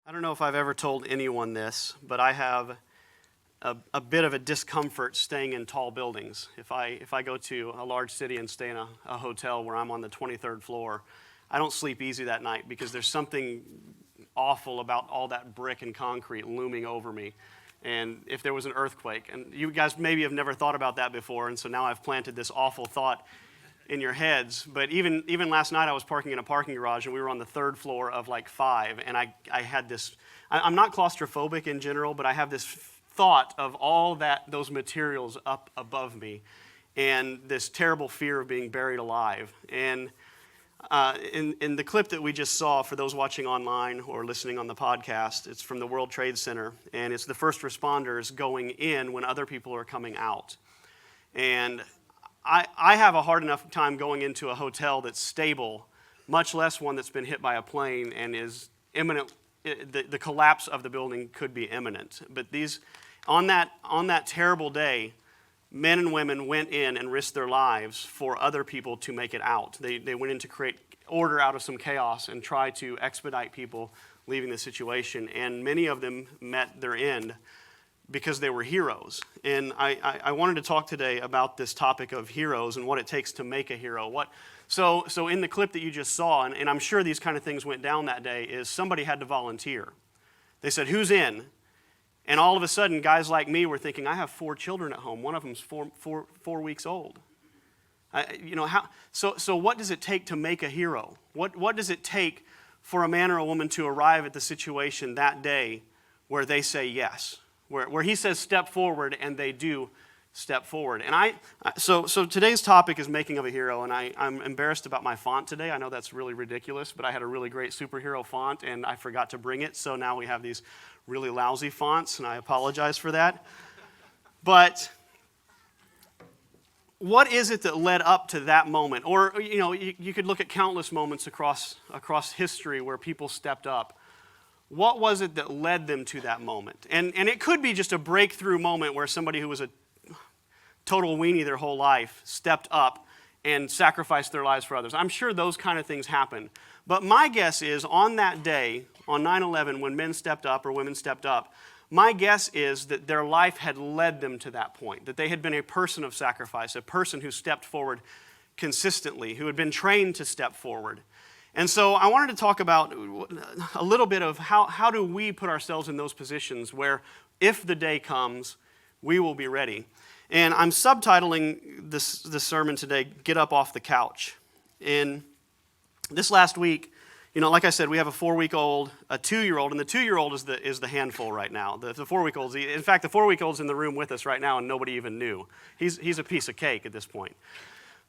I don't know if I've ever told anyone this, but I have a bit of a discomfort staying in tall buildings. If I go to a large city and stay in a hotel where I'm on the 23rd floor, I don't sleep easy that night because there's something awful about all that brick and concrete looming over me. And if there was an earthquake, and you guys maybe have never thought about that before, and so now I've planted this awful thought in your heads. But even last night I was parking in a parking garage and we were on the third floor of like 5, and I had this, I'm not claustrophobic in general, but I have this thought of all those materials up above me and this terrible fear of being buried alive. And in the clip that we just saw, for those watching online or listening on the podcast, it's from the World Trade Center, and it's the first responders going in when other people are coming out. And I have a hard enough time going into a hotel that's stable, much less one that's been hit by a plane and is imminent. The collapse of the building could be imminent. But on that terrible day, men and women went in and risked their lives for other people to make it out. They went in to create order out of some chaos and try to expedite people leaving the situation. And many of them met their end because they were heroes. And I wanted to talk today about this topic of heroes and what it takes to make a hero. So in the clip that you just saw, and I'm sure these kind of things went down that day, is somebody had to volunteer. They said, "Who's in?" And all of a sudden, guys like me were thinking, I have 4 children at home. One of them's four weeks old. So what does it take to make a hero? What does it take for a man or a woman to arrive at the situation that day where they say yes? Where he says step forward and they do step forward. And so today's topic is making of a hero, and I'm embarrassed about my font today. I know that's really ridiculous, but I had a really great superhero font and I forgot to bring it, so now we have these really lousy fonts, and I apologize for that. But what is it that led up to that moment? Or, you could look at countless moments across history where people stepped up. What was it that led them to that moment? And it could be just a breakthrough moment where somebody who was a total weenie their whole life stepped up and sacrificed their lives for others. I'm sure those kind of things happen. But my guess is on that day, on 9/11, when men stepped up or women stepped up, my guess is that their life had led them to that point, that they had been a person of sacrifice, a person who stepped forward consistently, who had been trained to step forward. And so I wanted to talk about a little bit of how do we put ourselves in those positions where if the day comes, we will be ready. And I'm subtitling this sermon today, Get Up Off the Couch. And this last week, like I said, we have a 4-week-old, a 2-year-old, and the 2-year-old is the handful right now. The 4-week-old's, in fact, the 4-week-old's in the room with us right now, and nobody even knew. He's a piece of cake at this point.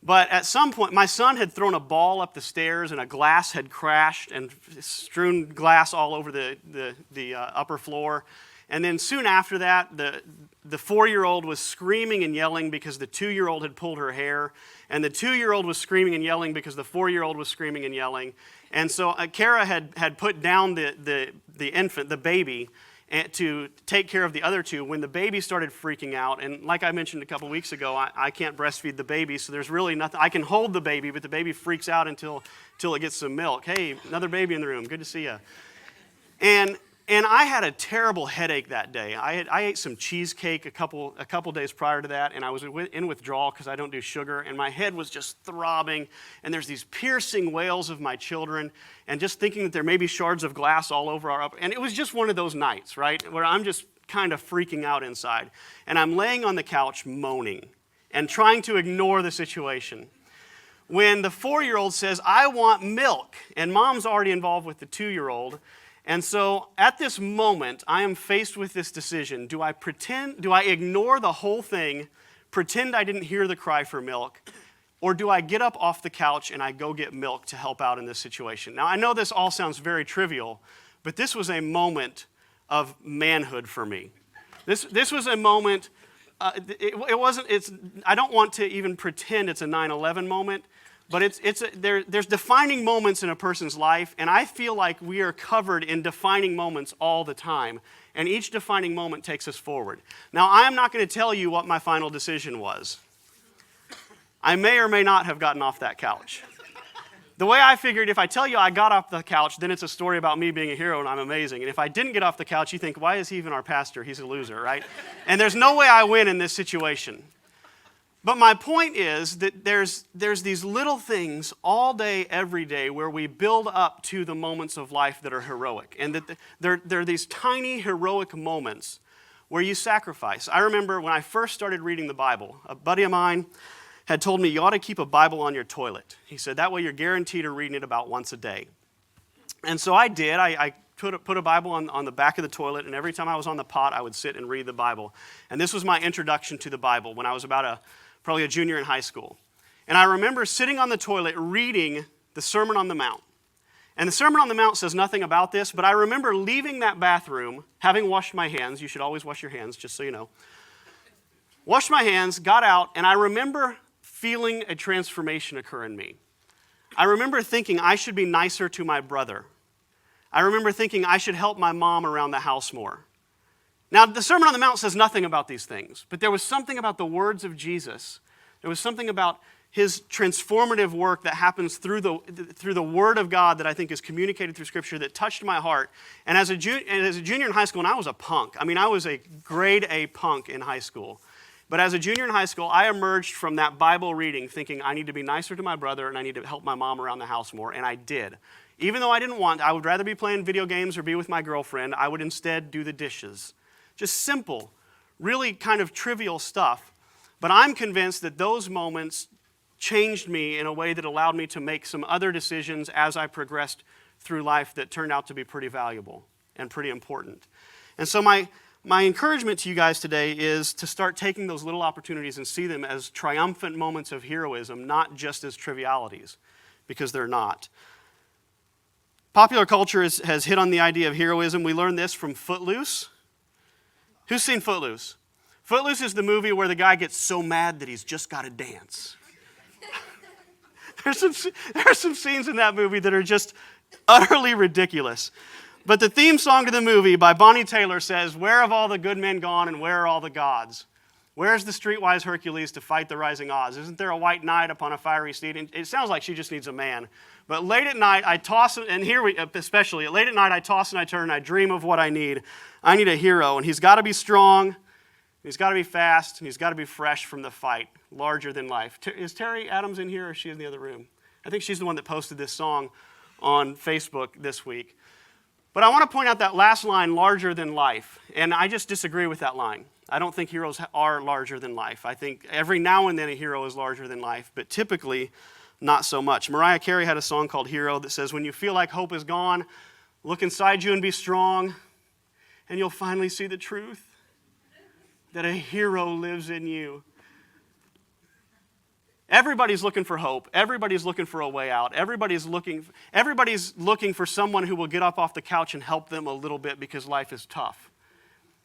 But at some point, my son had thrown a ball up the stairs, and a glass had crashed and strewn glass all over the upper floor. And then soon after that, the 4-year-old was screaming and yelling because the 2-year-old had pulled her hair, and the 2-year-old was screaming and yelling because the 4-year-old was screaming and yelling. And so Kara had put down the infant, the baby, to take care of the other 2 when the baby started freaking out. And like I mentioned a couple weeks ago, I can't breastfeed the baby, so there's really nothing. I can hold the baby, but the baby freaks out until it gets some milk. Hey, another baby in the room. Good to see you. And I had a terrible headache that day. I ate some cheesecake a couple days prior to that, and I was in withdrawal because I don't do sugar, and my head was just throbbing, and there's these piercing wails of my children, and just thinking that there may be shards of glass all over our upper, and it was just one of those nights, right, where I'm just kind of freaking out inside, and I'm laying on the couch moaning and trying to ignore the situation. When the 4-year-old says, "I want milk," and mom's already involved with the 2-year-old. And so at this moment, I am faced with this decision. Do I ignore the whole thing, pretend I didn't hear the cry for milk, or do I get up off the couch and I go get milk to help out in this situation? Now, I know this all sounds very trivial, but this was a moment of manhood for me. This was a moment, I don't want to even pretend it's a 9/11 moment, but there's defining moments in a person's life, and I feel like we are covered in defining moments all the time, and each defining moment takes us forward. Now, I am not going to tell you what my final decision was. I may or may not have gotten off that couch. The way I figured, if I tell you I got off the couch, then it's a story about me being a hero and I'm amazing. And if I didn't get off the couch, you think, why is he even our pastor? He's a loser, right? And there's no way I win in this situation. But my point is that there's these little things all day, every day, where we build up to the moments of life that are heroic. And that there are these tiny heroic moments where you sacrifice. I remember when I first started reading the Bible, a buddy of mine had told me, you ought to keep a Bible on your toilet. He said, that way you're guaranteed to reading it about once a day. And so I did. I put a Bible on the back of the toilet, and every time I was on the pot, I would sit and read the Bible. And this was my introduction to the Bible when I was probably a junior in high school. And I remember sitting on the toilet reading the Sermon on the Mount. And the Sermon on the Mount says nothing about this, but I remember leaving that bathroom, having washed my hands. You should always wash your hands, just so you know. Washed my hands, got out, and I remember feeling a transformation occur in me. I remember thinking I should be nicer to my brother. I remember thinking I should help my mom around the house more. Now, the Sermon on the Mount says nothing about these things, but there was something about the words of Jesus. There was something about his transformative work that happens through the Word of God that I think is communicated through Scripture that touched my heart. And as a junior in high school, and I was a punk. I mean, I was a grade A punk in high school. But as a junior in high school, I emerged from that Bible reading thinking I need to be nicer to my brother and I need to help my mom around the house more, and I did. Even though I would rather be playing video games or be with my girlfriend, I would instead do the dishes. Just simple, really kind of trivial stuff. But I'm convinced that those moments changed me in a way that allowed me to make some other decisions as I progressed through life that turned out to be pretty valuable and pretty important. And so my encouragement to you guys today is to start taking those little opportunities and see them as triumphant moments of heroism, not just as trivialities, because they're not. Popular culture has hit on the idea of heroism. We learned this from Footloose. Who's seen Footloose? Footloose is the movie where the guy gets so mad that he's just got to dance. There's some scenes in that movie that are just utterly ridiculous. But the theme song to the movie by Bonnie Taylor says, "Where have all the good men gone and where are all the gods? Where's the streetwise Hercules to fight the rising odds? Isn't there a white knight upon a fiery steed?" And it sounds like she just needs a man. But late at night, I toss, and here we, especially, late at night, I toss and I turn, and I dream of what I need. I need a hero, and he's got to be strong, he's got to be fast, and he's got to be fresh from the fight, larger than life. Is Terry Adams in here, or is she in the other room? I think she's the one that posted this song on Facebook this week. But I want to point out that last line, larger than life, and I just disagree with that line. I don't think heroes are larger than life. I think every now and then a hero is larger than life, but typically not so much. Mariah Carey had a song called Hero that says, when you feel like hope is gone, look inside you and be strong, and you'll finally see the truth, that a hero lives in you. Everybody's looking for hope. Everybody's looking for a way out. Everybody's looking for someone who will get up off the couch and help them a little bit because life is tough.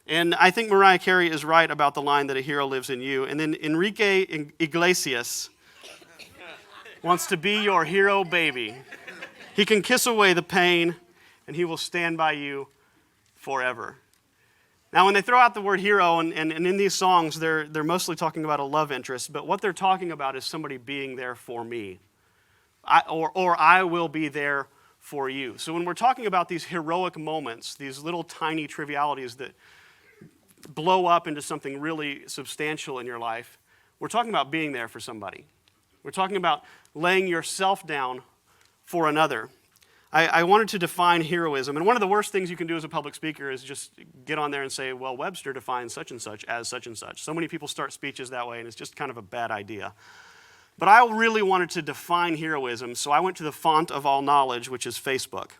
And I think Mariah Carey is right about the line that a hero lives in you. And then Enrique Iglesias wants to be your hero baby. He can kiss away the pain, and he will stand by you forever. Now, when they throw out the word hero, and in these songs, they're mostly talking about a love interest, but what they're talking about is somebody being there for me, or I will be there for you. So when we're talking about these heroic moments, these little tiny trivialities that blow up into something really substantial in your life, we're talking about being there for somebody. We're talking about laying yourself down for another. I wanted to define heroism, and one of the worst things you can do as a public speaker is just get on there and say, well, Webster defines such and such as such and such. So many people start speeches that way, and it's just kind of a bad idea. But I really wanted to define heroism, so I went to the font of all knowledge, which is Facebook.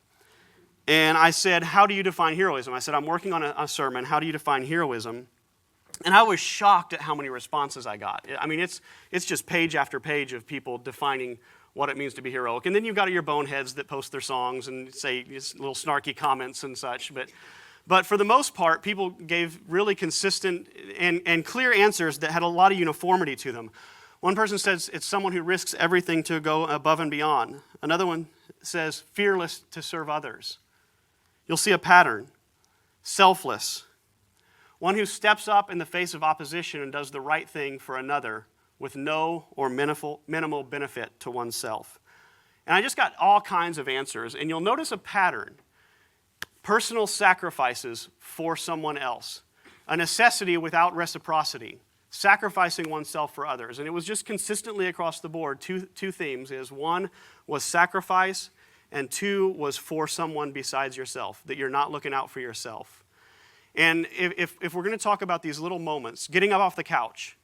And I said, how do you define heroism? I said, I'm working on a sermon. How do you define heroism? And I was shocked at how many responses I got. I mean, it's just page after page of people defining what it means to be heroic. And then you've got your boneheads that post their songs and say little snarky comments and such. But for the most part, people gave really consistent and clear answers that had a lot of uniformity to them. One person says it's someone who risks everything to go above and beyond. Another one says fearless to serve others. You'll see a pattern. Selfless. One who steps up in the face of opposition and does the right thing for another with no or minimal benefit to oneself. And I just got all kinds of answers. And you'll notice a pattern. Personal sacrifices for someone else. A necessity without reciprocity. Sacrificing oneself for others. And it was just consistently across the board. Two themes is one was sacrifice, and two was for someone besides yourself, that you're not looking out for yourself. And if we're going to talk about these little moments, getting up off the couch,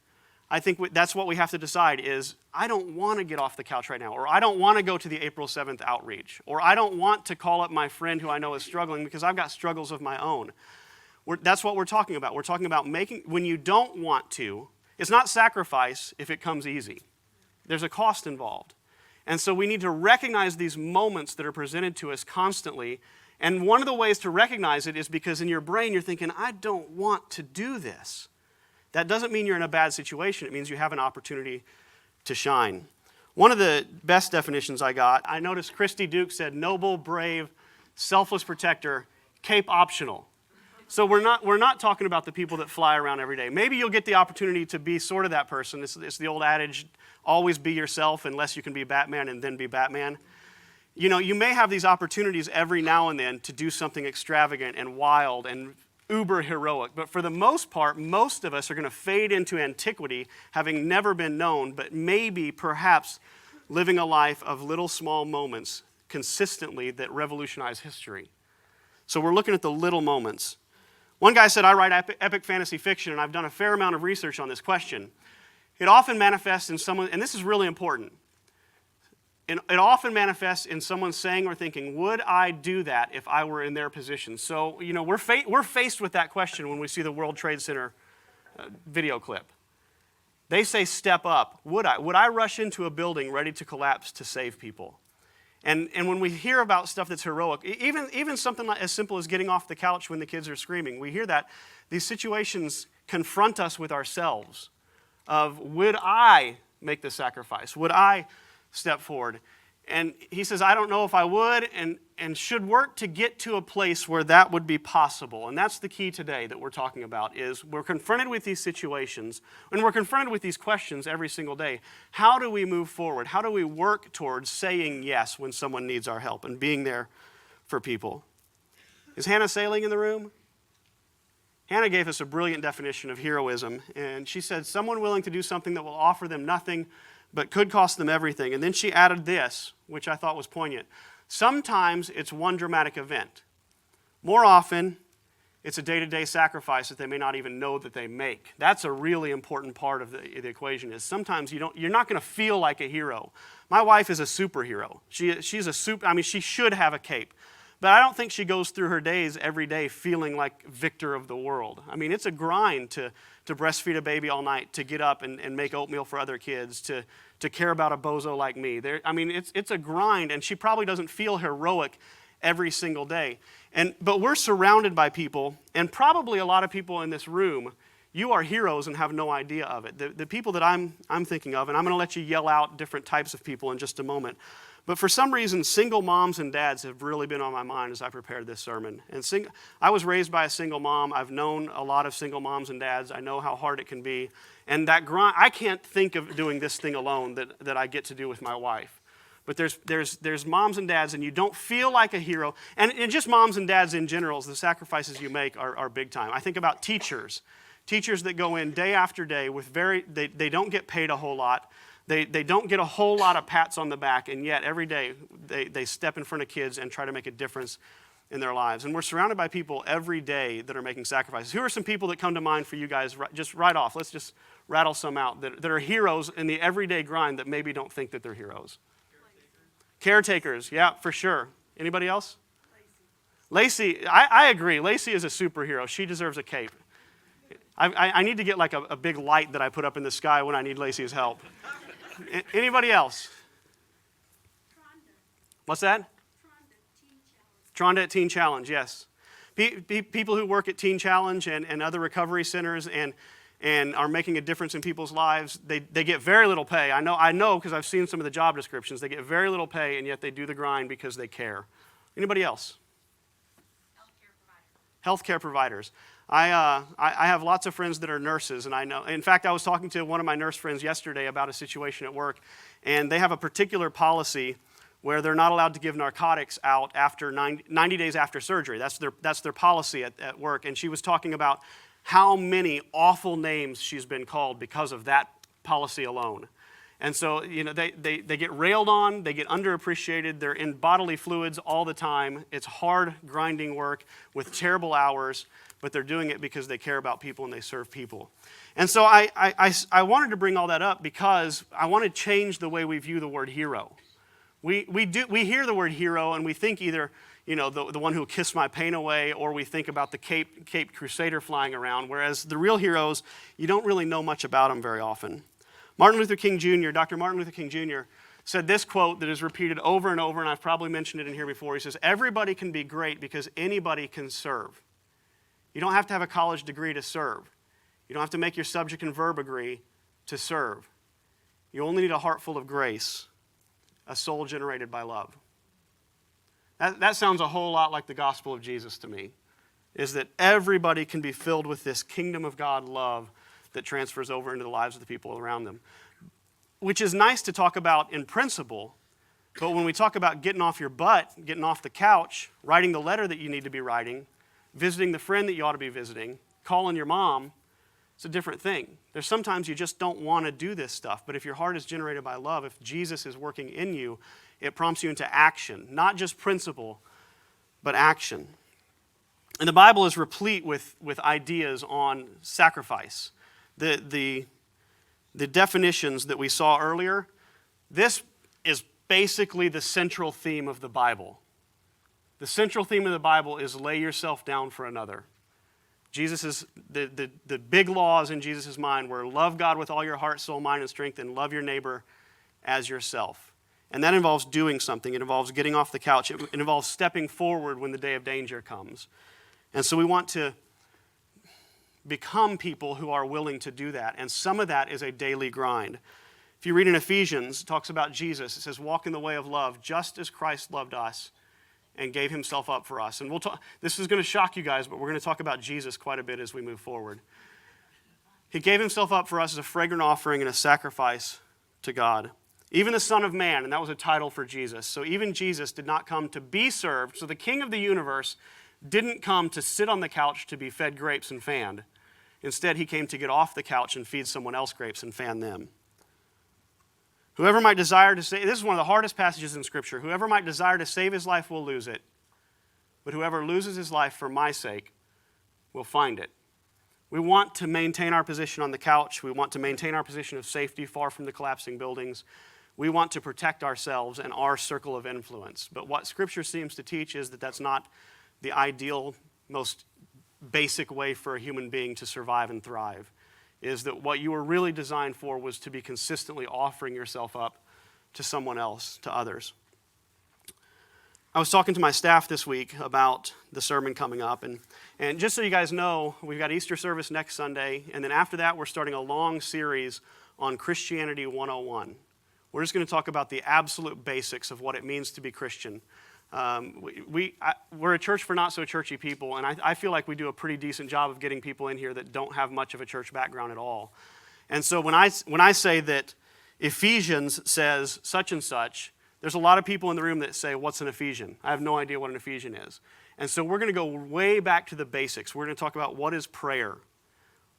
I think that's what we have to decide is, I don't want to get off the couch right now, or I don't want to go to the April 7th outreach, or I don't want to call up my friend who I know is struggling because I've got struggles of my own. That's what we're talking about. We're talking about making, when you don't want to, it's not sacrifice if it comes easy. There's a cost involved. And so we need to recognize these moments that are presented to us constantly. And one of the ways to recognize it is because in your brain you're thinking, I don't want to do this. That doesn't mean you're in a bad situation. It means you have an opportunity to shine. One of the best definitions I got, I noticed Christy Duke said, noble, brave, selfless protector, cape optional. So we're not talking about the people that fly around every day. Maybe you'll get the opportunity to be sort of that person. It's the old adage, always be yourself unless you can be Batman and then be Batman. You know, you may have these opportunities every now and then to do something extravagant and wild and uber heroic. But for the most part, most of us are going to fade into antiquity, having never been known, but maybe, perhaps, living a life of little small moments consistently that revolutionize history. So we're looking at the little moments. One guy said, I write epic fantasy fiction, and I've done a fair amount of research on this question. It often manifests in someone, and this is really important, it often manifests in someone saying or thinking, would I do that if I were in their position? So, you know, we're faced with that question when we see the World Trade Center video clip. They say, step up. Would I? Would I rush into a building ready to collapse to save people? And when we hear about stuff that's heroic, even something like as simple as getting off the couch when the kids are screaming, we hear that. These situations confront us with ourselves of, would I make the sacrifice? Would I step forward? And he says, I don't know if I would, and should work to get to a place where that would be possible. And that's the key today that we're talking about, is we're confronted with these situations, and we're confronted with these questions every single day. How do we move forward? How do we work towards saying yes when someone needs our help and being there for people? Is Hannah Sailing in the room? Hannah gave us a brilliant definition of heroism, and she said, someone willing to do something that will offer them nothing but could cost them everything. And then she added this, which I thought was poignant. Sometimes it's one dramatic event. More often, it's a day-to-day sacrifice that they may not even know that they make. That's a really important part of the equation, is sometimes you're not going to feel like a hero. My wife is a superhero. She should have a cape. But I don't think she goes through her days every day feeling like victor of the world. I mean, it's a grind to breastfeed a baby all night, to get up and make oatmeal for other kids, to care about a bozo like me. It's a grind, and she probably doesn't feel heroic every single day. But we're surrounded by people, and probably a lot of people in this room, you are heroes and have no idea of it. The people that I'm thinking of, and I'm going to let you yell out different types of people in just a moment. But for some reason, single moms and dads have really been on my mind as I prepared this sermon. And I was raised by a single mom. I've known a lot of single moms and dads. I know how hard it can be. And that grind, I can't think of doing this thing alone that I get to do with my wife. But there's moms and dads, and you don't feel like a hero. And just moms and dads in general, the sacrifices you make are big time. I think about teachers. Teachers that go in day after day with they don't get paid a whole lot. They don't get a whole lot of pats on the back, and yet every day they step in front of kids and try to make a difference in their lives. And we're surrounded by people every day that are making sacrifices. Who are some people that come to mind for you guys just right off? Let's just rattle some out that are heroes in the everyday grind that maybe don't think that they're heroes. Caretakers, yeah, for sure. Anybody else? Lacey, I agree. Lacey is a superhero. She deserves a cape. I need to get like a big light that I put up in the sky when I need Lacey's help. Anybody else? What's that? Tronda at Teen Challenge, yes. People who work at Teen Challenge and other recovery centers and are making a difference in people's lives, they get very little pay. I know because I've seen some of the job descriptions. They get very little pay, and yet they do the grind because they care. Anybody else? Healthcare providers. I have lots of friends that are nurses, and I know. In fact, I was talking to one of my nurse friends yesterday about a situation at work, and they have a particular policy where they're not allowed to give narcotics out after 90 days after surgery. That's their policy at work. And she was talking about how many awful names she's been called because of that policy alone. And so, they get railed on, they get underappreciated, they're in bodily fluids all the time. It's hard, grinding work with terrible hours, but they're doing it because they care about people and they serve people. And so I wanted to bring all that up because I want to change the way we view the word hero. We hear the word hero and we think either, the one who will kiss my pain away, or we think about the Caped Crusader flying around, whereas the real heroes, you don't really know much about them very often. Dr. Martin Luther King Jr. said this quote that is repeated over and over, and I've probably mentioned it in here before. He says, "Everybody can be great because anybody can serve." You don't have to have a college degree to serve. You don't have to make your subject and verb agree to serve. You only need a heart full of grace, a soul generated by love. That sounds a whole lot like the gospel of Jesus to me, is that everybody can be filled with this kingdom of God love that transfers over into the lives of the people around them. Which is nice to talk about in principle, but when we talk about getting off your butt, getting off the couch, writing the letter that you need to be writing, visiting the friend that you ought to be visiting, calling your mom, it's a different thing. There's sometimes you just don't want to do this stuff, but if your heart is generated by love, if Jesus is working in you, it prompts you into action, not just principle, but action. And the Bible is replete with ideas on sacrifice. The definitions that we saw earlier, this is basically the central theme of the Bible. The central theme of the Bible is lay yourself down for another. The big laws in Jesus' mind were love God with all your heart, soul, mind, and strength, and love your neighbor as yourself. And that involves doing something. It involves getting off the couch. It involves stepping forward when the day of danger comes. And so we want to become people who are willing to do that. And some of that is a daily grind. If you read in Ephesians, it talks about Jesus. It says, walk in the way of love, just as Christ loved us and gave himself up for us. And this is going to shock you guys, but we're going to talk about Jesus quite a bit as we move forward. He gave himself up for us as a fragrant offering and a sacrifice to God. Even the Son of Man, and that was a title for Jesus. So even Jesus did not come to be served. So the King of the universe didn't come to sit on the couch to be fed grapes and fanned. Instead, he came to get off the couch and feed someone else grapes and fan them. Whoever might desire to save, this is one of the hardest passages in Scripture. Whoever might desire to save his life will lose it, but whoever loses his life for my sake will find it. We want to maintain our position on the couch. We want to maintain our position of safety far from the collapsing buildings. We want to protect ourselves and our circle of influence. But what Scripture seems to teach is that that's not the ideal, most basic way for a human being to survive and thrive, is that what you were really designed for was to be consistently offering yourself up to someone else, to others. I was talking to my staff this week about the sermon coming up, and just so you guys know, we've got Easter service next Sunday, and then after that we're starting a long series on Christianity 101. We're just going to talk about the absolute basics of what it means to be Christian. We're a church for not-so-churchy people, and I feel like we do a pretty decent job of getting people in here that don't have much of a church background at all. And so when I say that Ephesians says such and such, there's a lot of people in the room that say, what's an Ephesian? I have no idea what an Ephesian is. And so we're going to go way back to the basics. We're going to talk about what is prayer?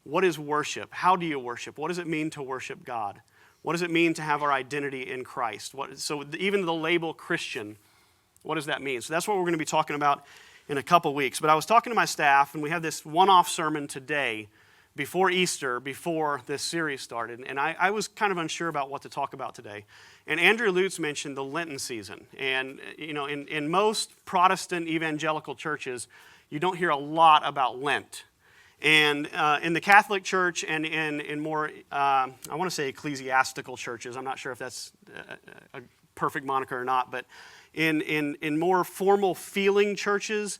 What is worship? How do you worship? What does it mean to worship God? What does it mean to have our identity in Christ? So even the label Christian, what does that mean? So that's what we're going to be talking about in a couple weeks. But I was talking to my staff, and we have this one-off sermon today before Easter, before this series started. And I was kind of unsure about what to talk about today. And Andrew Lutz mentioned the Lenten season. And, in most Protestant evangelical churches, you don't hear a lot about Lent. And in the Catholic Church and in more, I want to say ecclesiastical churches, I'm not sure if that's a perfect moniker or not, but in more formal feeling churches,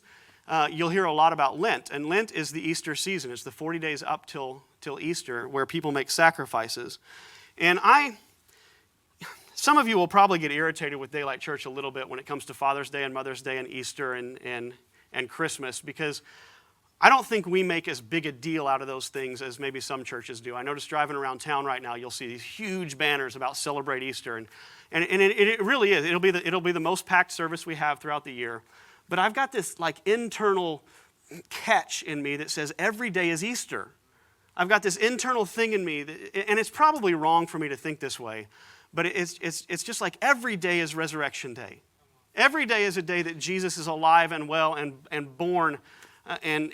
you'll hear a lot about Lent. And Lent is the Easter season. It's the 40 days up till Easter where people make sacrifices. And some of you will probably get irritated with Daylight Church a little bit when it comes to Father's Day and Mother's Day and Easter and Christmas, because I don't think we make as big a deal out of those things as maybe some churches do. I notice driving around town right now, you'll see these huge banners about Celebrate Easter, and it really is. It'll be the most packed service we have throughout the year. But I've got this like internal catch in me that says every day is Easter. I've got this internal thing in me, and it's probably wrong for me to think this way, but it's just like every day is Resurrection Day. Every day is a day that Jesus is alive and well and born. And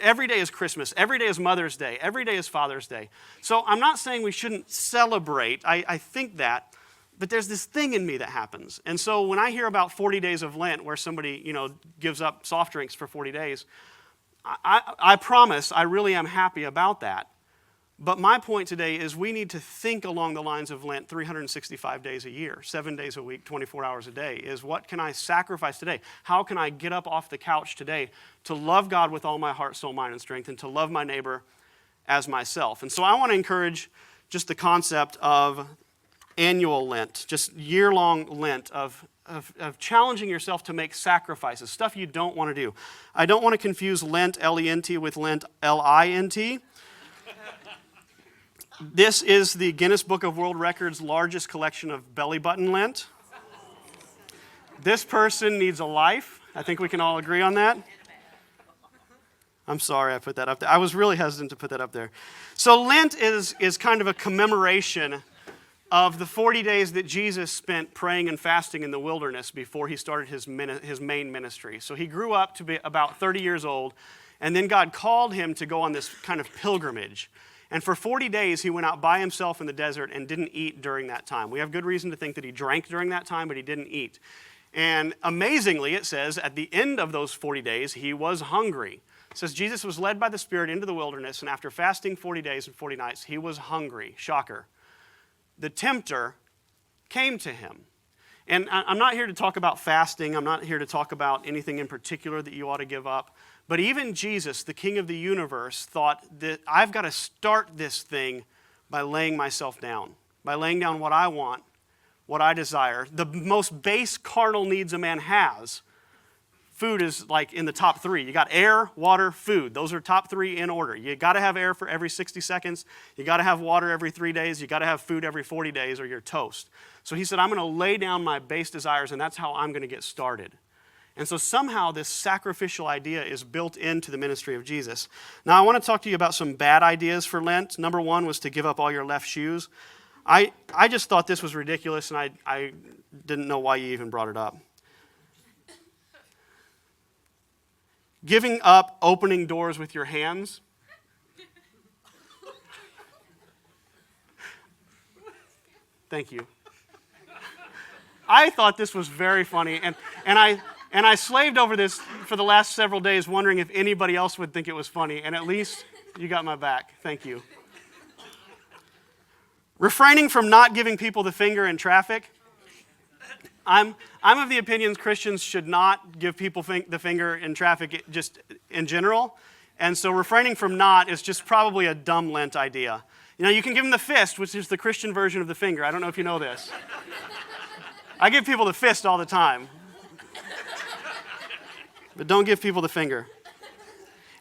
every day is Christmas. Every day is Mother's Day. Every day is Father's Day. So I'm not saying we shouldn't celebrate. I think that. But there's this thing in me that happens. And so when I hear about 40 days of Lent where somebody, gives up soft drinks for 40 days, I promise I really am happy about that. But my point today is we need to think along the lines of Lent 365 days a year, 7 days a week, 24 hours a day, is what can I sacrifice today? How can I get up off the couch today to love God with all my heart, soul, mind, and strength, and to love my neighbor as myself? And so I want to encourage just the concept of annual Lent, just year-long Lent of challenging yourself to make sacrifices, stuff you don't want to do. I don't want to confuse Lent, L-E-N-T, with Lent, L-I-N-T. This is the Guinness Book of World Records' largest collection of belly button Lent. This person needs a life. I think we can all agree on that. I'm sorry I put that up there. I was really hesitant to put that up there. So Lent is kind of a commemoration of the 40 days that Jesus spent praying and fasting in the wilderness before he started his main ministry. So he grew up to be about 30 years old, and then God called him to go on this kind of pilgrimage. And for 40 days, he went out by himself in the desert and didn't eat during that time. We have good reason to think that he drank during that time, but he didn't eat. And amazingly, it says, at the end of those 40 days, he was hungry. It says Jesus was led by the Spirit into the wilderness, and after fasting 40 days and 40 nights, he was hungry. Shocker. The tempter came to him. And I'm not here to talk about fasting. I'm not here to talk about anything in particular that you ought to give up. But even Jesus, the King of the universe, thought that I've got to start this thing by laying myself down, by laying down what I want, what I desire. The most base carnal needs a man has. Food is like in the top three. You got air, water, food. Those are top three in order. You got to have air for every 60 seconds. You got to have water every 3 days. You got to have food every 40 days or you're toast. So he said, I'm going to lay down my base desires, and that's how I'm going to get started. And so somehow this sacrificial idea is built into the ministry of Jesus. Now I want to talk to you about some bad ideas for Lent. Number one was to give up all your left shoes. I just thought this was ridiculous, and I didn't know why you even brought it up. Giving up opening doors with your hands. Thank you. I thought this was very funny, and I slaved over this for the last several days, wondering if anybody else would think it was funny, and at least you got my back. Thank you. Refraining from not giving people the finger in traffic. I'm of the opinion Christians should not give people the finger in traffic just in general, and so refraining from not is just probably a dumb Lent idea. You can give them the fist, which is the Christian version of the finger. I don't know if you know this. I give people the fist all the time. But don't give people the finger.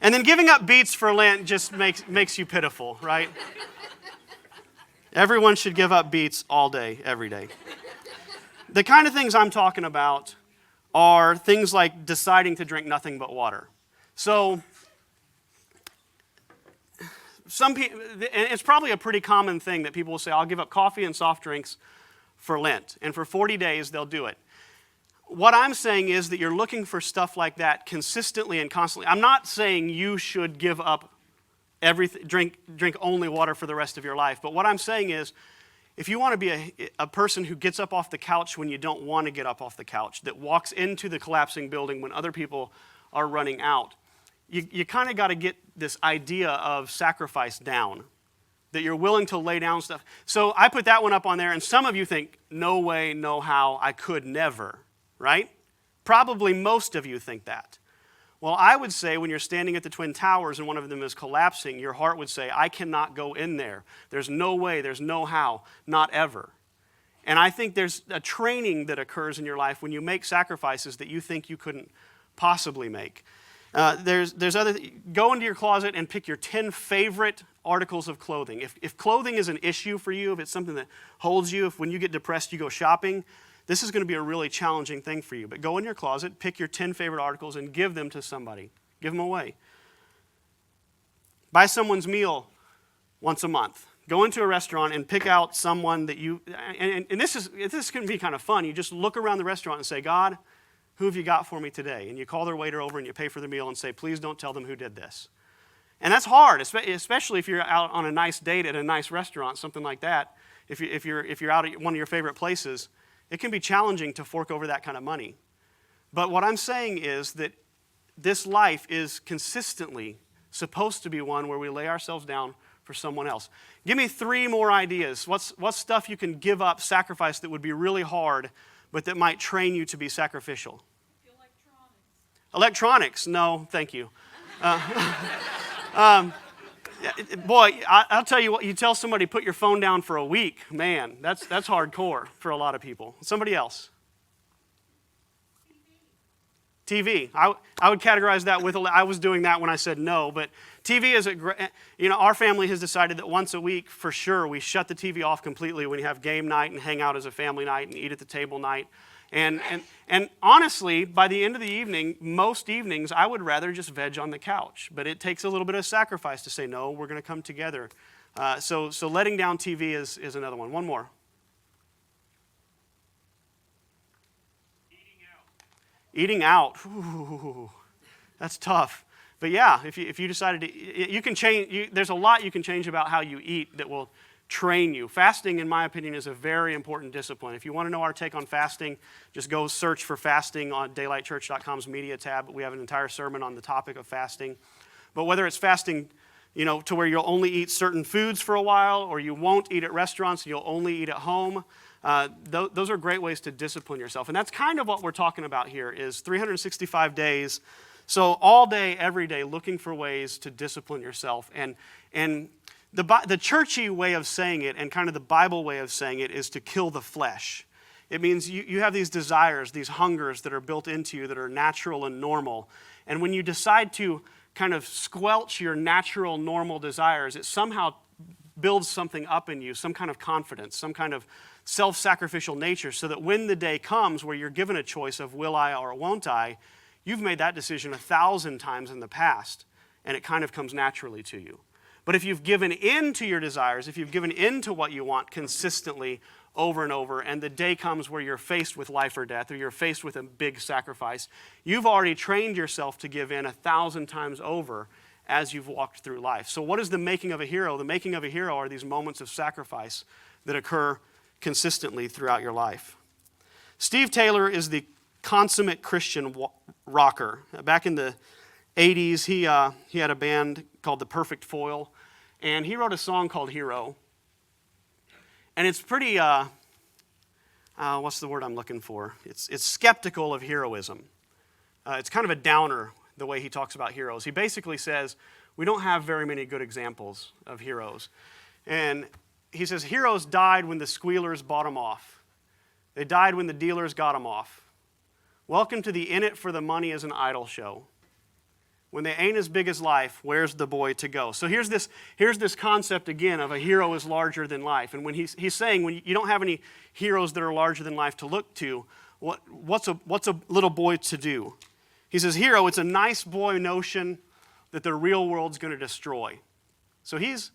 And then giving up beets for Lent just makes you pitiful, right? Everyone should give up beets all day, every day. The kind of things I'm talking about are things like deciding to drink nothing but water. So some people, it's probably a pretty common thing that people will say, I'll give up coffee and soft drinks for Lent. And for 40 days, they'll do it. What I'm saying is that you're looking for stuff like that consistently and constantly. I'm not saying you should give up everything, drink only water for the rest of your life. But what I'm saying is, if you want to be a person who gets up off the couch when you don't want to get up off the couch, that walks into the collapsing building when other people are running out, you kind of got to get this idea of sacrifice down, that you're willing to lay down stuff. So I put that one up on there, and some of you think, no way, no how, I could never, right? Probably most of you think that. Well, I would say when you're standing at the Twin Towers and one of them is collapsing, your heart would say, I cannot go in there. There's no way, there's no how, not ever. And I think there's a training that occurs in your life when you make sacrifices that you think you couldn't possibly make. Go into your closet and pick your 10 favorite articles of clothing. If clothing is an issue for you, if it's something that holds you, if when you get depressed you go shopping, this is going to be a really challenging thing for you. But go in your closet, pick your 10 favorite articles, and give them to somebody. Give them away. Buy someone's meal once a month. Go into a restaurant and pick out someone that you, and this can be kind of fun. You just look around the restaurant and say, God, who have you got for me today? And you call their waiter over and you pay for the meal and say, please don't tell them who did this. And that's hard, especially if you're out on a nice date at a nice restaurant, something like that. If you're out at one of your favorite places, it can be challenging to fork over that kind of money. But what I'm saying is that this life is consistently supposed to be one where we lay ourselves down for someone else. Give me 3 more ideas. What's stuff you can give up, sacrifice that would be really hard, but that might train you to be sacrificial? Electronics? No, thank you. Boy, I'll tell you what, you tell somebody put your phone down for a week, man, that's hardcore for a lot of people. Somebody else? TV. I would categorize that with, I was doing that when I said no, but TV is our family has decided that once a week, for sure, we shut the TV off completely when you have game night and hang out as a family night and eat at the table night. And honestly, by the end of the evening, most evenings, I would rather just veg on the couch. But it takes a little bit of sacrifice to say, no, we're going to come together. So letting down TV is another one. One more. Eating out. Ooh, that's tough. But yeah, if you decided to, you can change. There's a lot you can change about how you eat that will train you. Fasting, in my opinion, is a very important discipline. If you want to know our take on fasting, just go search for fasting on daylightchurch.com's media tab. We have an entire sermon on the topic of fasting. But whether it's fasting, to where you'll only eat certain foods for a while, or you won't eat at restaurants and you'll only eat at home, those are great ways to discipline yourself. And that's kind of what we're talking about here is 365 days. So all day, every day, looking for ways to discipline yourself. And the churchy way of saying it and kind of the Bible way of saying it is to kill the flesh. It means you have these desires, these hungers that are built into you that are natural and normal. And when you decide to kind of squelch your natural, normal desires, it somehow builds something up in you, some kind of confidence, some kind of self-sacrificial nature, so that when the day comes where you're given a choice of will I or won't I, you've made that decision 1,000 times in the past, and it kind of comes naturally to you. But if you've given in to your desires, if you've given in to what you want consistently over and over, and the day comes where you're faced with life or death, or you're faced with a big sacrifice, you've already trained yourself to give in 1,000 times over as you've walked through life. So what is the making of a hero? The making of a hero are these moments of sacrifice that occur consistently throughout your life. Steve Taylor is the consummate Christian rocker. Back in the 80s, he had a band called The Perfect Foil, and he wrote a song called Hero. And it's pretty, what's the word I'm looking for? It's skeptical of heroism. It's kind of a downer, the way he talks about heroes. He basically says, we don't have very many good examples of heroes. And he says, heroes died when the squealers bought them off. They died when the dealers got them off. Welcome to the in it for the money as an idol show. When they ain't as big as life, where's the boy to go? So here's this concept again of a hero is larger than life. And when he's saying when you don't have any heroes that are larger than life to look to, what's a little boy to do? He says, hero, it's a nice boy notion that the real world's going to destroy. So he's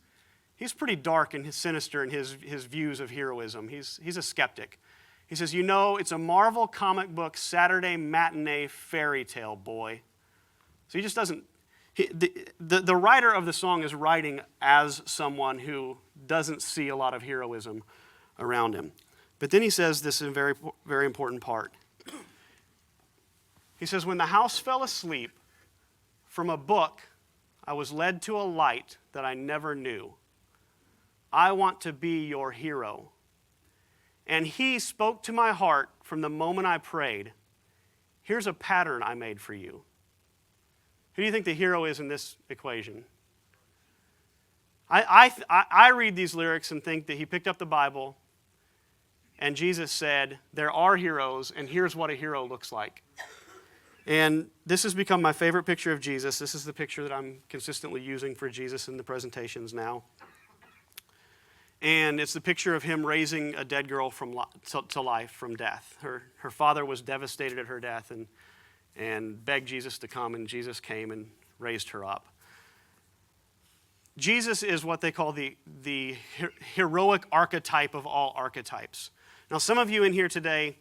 pretty dark and sinister in his views of heroism. He's a skeptic. He says, it's a Marvel comic book Saturday matinee fairy tale boy. So he just doesn't, the writer of the song is writing as someone who doesn't see a lot of heroism around him. But then he says this is a very, very important part. He says, when the house fell asleep, from a book I was led to a light that I never knew. I want to be your hero. And he spoke to my heart from the moment I prayed. Here's a pattern I made for you. Who do you think the hero is in this equation? I read these lyrics and think that he picked up the Bible and Jesus said, there are heroes, and here's what a hero looks like. And this has become my favorite picture of Jesus. This is the picture that I'm consistently using for Jesus in the presentations now. And it's the picture of him raising a dead girl to life from death. Her father was devastated at her death and begged Jesus to come, and Jesus came and raised her up. Jesus is what they call the heroic archetype of all archetypes. Now, some of you in here today,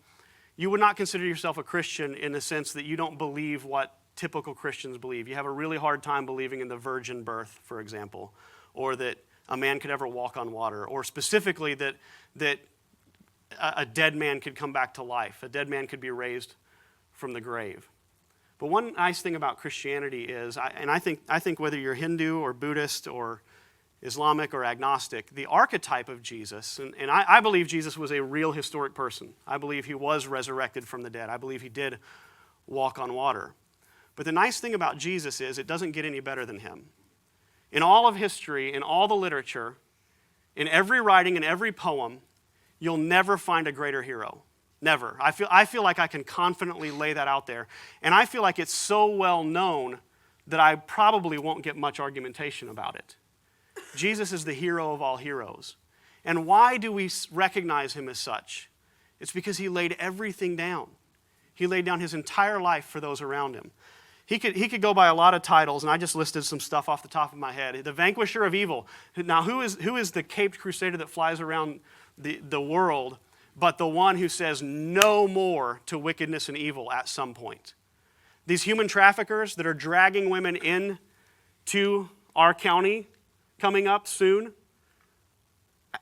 you would not consider yourself a Christian in the sense that you don't believe what typical Christians believe. You have a really hard time believing in the virgin birth, for example, or that a man could ever walk on water, or specifically that a dead man could come back to life, a dead man could be raised from the grave. But one nice thing about Christianity is, I think whether you're Hindu or Buddhist or Islamic or agnostic, the archetype of Jesus, and I believe Jesus was a real historic person. I believe he was resurrected from the dead. I believe he did walk on water. But the nice thing about Jesus is it doesn't get any better than him. In all of history, in all the literature, in every writing, in every poem, you'll never find a greater hero. Never. I feel like I can confidently lay that out there. And I feel like it's so well known that I probably won't get much argumentation about it. Jesus is the hero of all heroes. And why do we recognize him as such? It's because he laid everything down. He laid down his entire life for those around him. He could go by a lot of titles, and I just listed some stuff off the top of my head. The vanquisher of evil. Now, who is the caped crusader that flies around the world, but the one who says no more to wickedness and evil at some point? These human traffickers that are dragging women into our county coming up soon,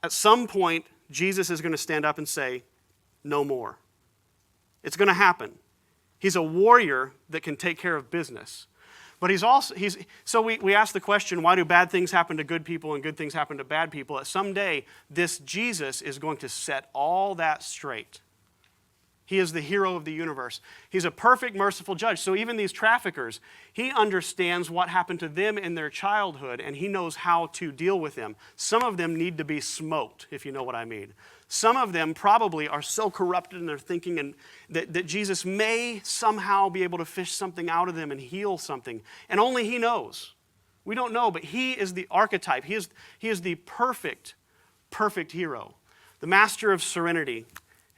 at some point, Jesus is going to stand up and say, no more. It's going to happen. He's a warrior that can take care of business. But so we ask the question, why do bad things happen to good people and good things happen to bad people? That someday this Jesus is going to set all that straight. He is the hero of the universe. He's a perfect, merciful judge. So even these traffickers, he understands what happened to them in their childhood, and he knows how to deal with them. Some of them need to be smoked, if you know what I mean. Some of them probably are so corrupted in their thinking and that Jesus may somehow be able to fish something out of them and heal something. And only he knows. We don't know, but he is the archetype. He is the perfect hero. The master of serenity.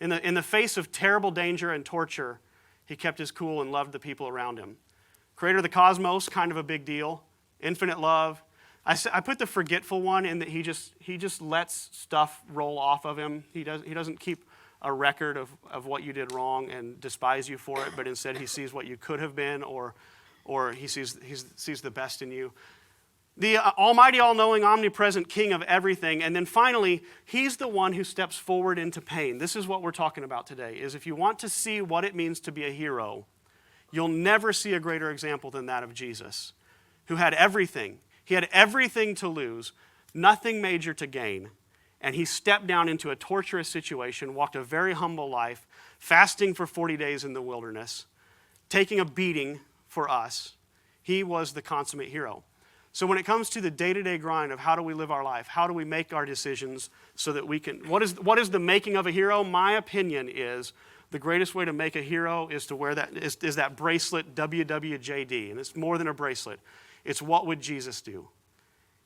In the face of terrible danger and torture, he kept his cool and loved the people around him. Creator of the cosmos, kind of a big deal. Infinite love. I put the forgetful one in that he just lets stuff roll off of him. He doesn't keep a record of what you did wrong and despise you for it, but instead he sees what you could have been, or he sees the best in you. The almighty, all-knowing, omnipresent king of everything. And then finally, he's the one who steps forward into pain. This is what we're talking about today, is if you want to see what it means to be a hero, you'll never see a greater example than that of Jesus, who had everything. He had everything to lose, nothing major to gain. And he stepped down into a torturous situation, walked a very humble life, fasting for 40 days in the wilderness, taking a beating for us. He was the consummate hero. So when it comes to the day-to-day grind of how do we live our life, how do we make our decisions so that we can, what is the making of a hero? My opinion is the greatest way to make a hero is to wear that, is that bracelet WWJD. And it's more than a bracelet. It's what would Jesus do?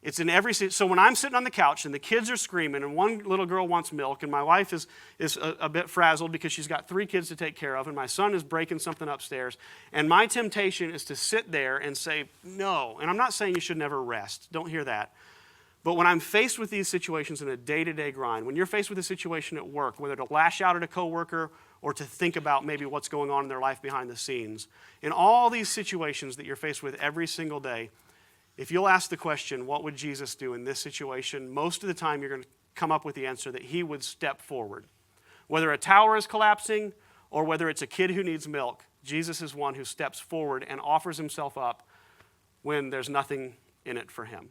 It's in every, so when I'm sitting on the couch and the kids are screaming and one little girl wants milk and my wife is a bit frazzled because she's got 3 kids to take care of and my son is breaking something upstairs, and my temptation is to sit there and say, no. And I'm not saying you should never rest. Don't hear that. But when I'm faced with these situations in a day-to-day grind, when you're faced with a situation at work, whether to lash out at a coworker or to think about maybe what's going on in their life behind the scenes, in all these situations that you're faced with every single day, if you'll ask the question, what would Jesus do in this situation, most of the time you're going to come up with the answer that he would step forward. Whether a tower is collapsing or whether it's a kid who needs milk, Jesus is one who steps forward and offers himself up when there's nothing in it for him.